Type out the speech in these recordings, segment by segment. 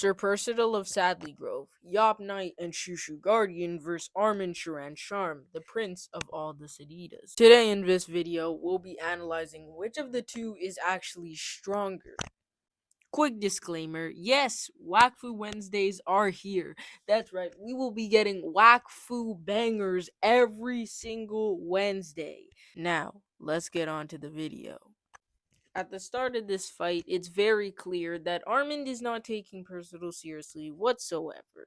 Sir Percedal of Sadley Grove, Yop Knight and Shushu Guardian vs. Armand Sharan Sharm, the prince of all the Saditas. Today in this video, we'll be analyzing which of the two is actually stronger. Quick disclaimer, yes, Wakfu Wednesdays are here. That's right, we will be getting Wakfu bangers every single Wednesday. Now, let's get on to the video. At the start of this fight, it's very clear that Armand is not taking Percedal seriously whatsoever.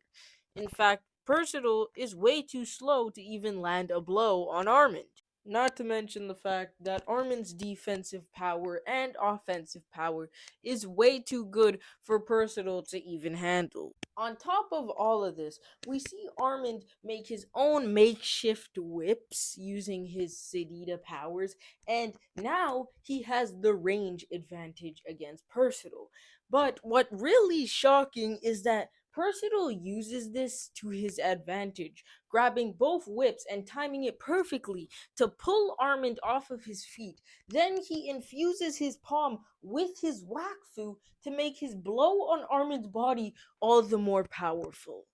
In fact, Percedal is way too slow to even land a blow on Armand. Not to mention the fact that Armand's defensive power and offensive power is way too good for Percedal to even handle. On top of all of this, we see Armand make his own makeshift whips using his Sedita powers, and now he has the range advantage against Percedal. But what really shocking is that Percedal uses this to his advantage, grabbing both whips and timing it perfectly to pull Armand off of his feet. Then he infuses his palm with his wakfu to make his blow on Armand's body all the more powerful.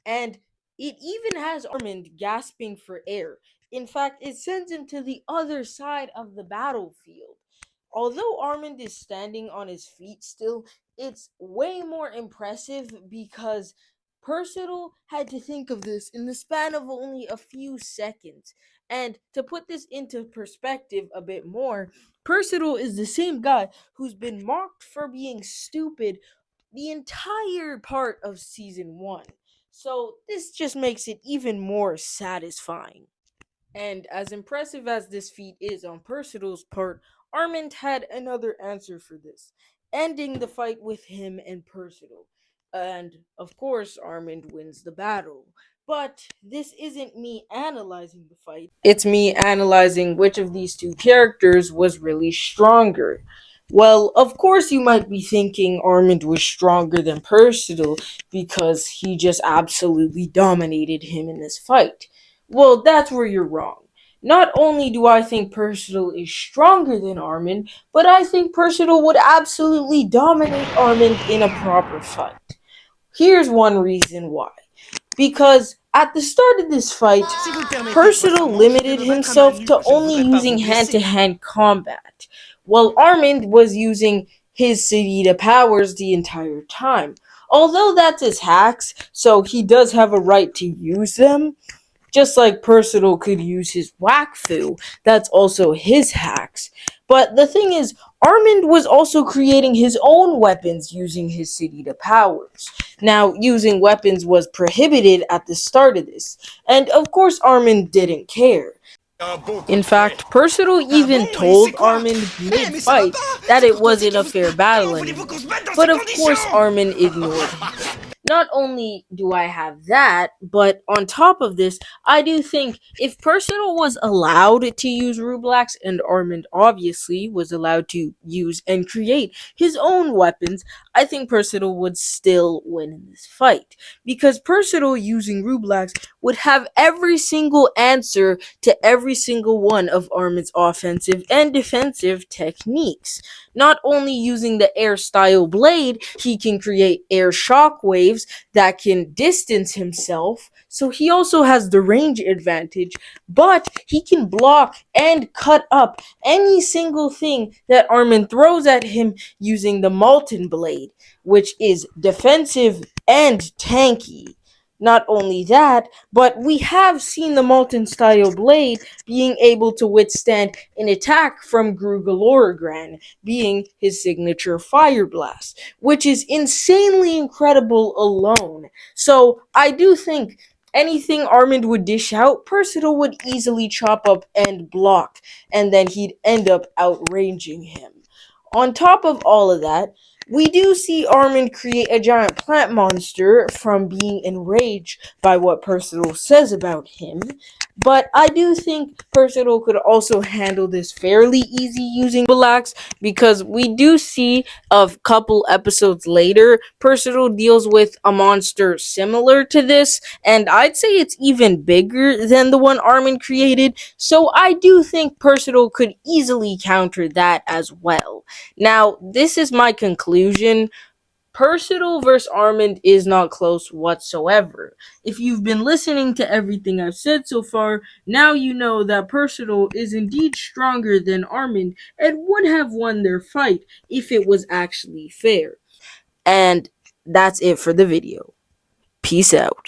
And it even has Armand gasping for air. In fact, it sends him to the other side of the battlefield. Although Armand is standing on his feet still, it's way more impressive because Percedal had to think of this in the span of only a few seconds. And to put this into perspective a bit more, Percedal is the same guy who's been mocked for being stupid the entire part of season 1. So this just makes it even more satisfying. And as impressive as this feat is on Percedal's part, Armand had another answer for this, ending the fight with him and Percedal. And of course, Armand wins the battle. But this isn't me analyzing the fight, it's me analyzing which of these two characters was really stronger. Well, of course, you might be thinking Armand was stronger than Percedal because he just absolutely dominated him in this fight. Well, that's where you're wrong. Not only do I think Percedal is stronger than Armand, but I think Percedal would absolutely dominate Armand in a proper fight. Here's one reason why. Because at the start of this fight, Percedal limited himself to only using hand-to-hand combat, while Armand was using his Sedita powers the entire time. Although that's his hacks, so he does have a right to use them, just like Percedal could use his wakfu, that's also his hacks. But the thing is, Armand was also creating his own weapons using his Sedita powers. Now, using weapons was prohibited at the start of this, and of course Armand didn't care. In fact, Percedal even told Armand mid-fight that it wasn't a fair battle anymore. But of course Armand ignored him. Not only do I have that, but on top of this, I do think if Percedal was allowed to use Rublax, and Armand obviously was allowed to use and create his own weapons, I think Percedal would still win in this fight. Because Percedal using Rublax would have every single answer to every single one of Armand's offensive and defensive techniques. Not only using the air style blade, he can create air shockwaves that can distance himself, so he also has the range advantage, but he can block and cut up any single thing that Armand throws at him using the Molten Blade, which is defensive and tanky. Not only that, but we have seen the Molten Style Blade being able to withstand an attack from Grugalorogran, being his signature Fire Blast, which is insanely incredible alone. So I do think anything Armand would dish out, Percedal would easily chop up and block, and then he'd end up outranging him. On top of all of that, we do see Armand create a giant plant monster from being enraged by what Percedal says about him, but I do think Percedal could also handle this fairly easy using Relax, because we do see a couple episodes later, Percedal deals with a monster similar to this, and I'd say it's even bigger than the one Armand created, so I do think Percedal could easily counter that as well. Now, this is my conclusion. Percedal versus Armand is not close whatsoever. If you've been listening to everything I've said so far, now you know that Percedal is indeed stronger than Armand and would have won their fight if it was actually fair. And that's it for the video. Peace out.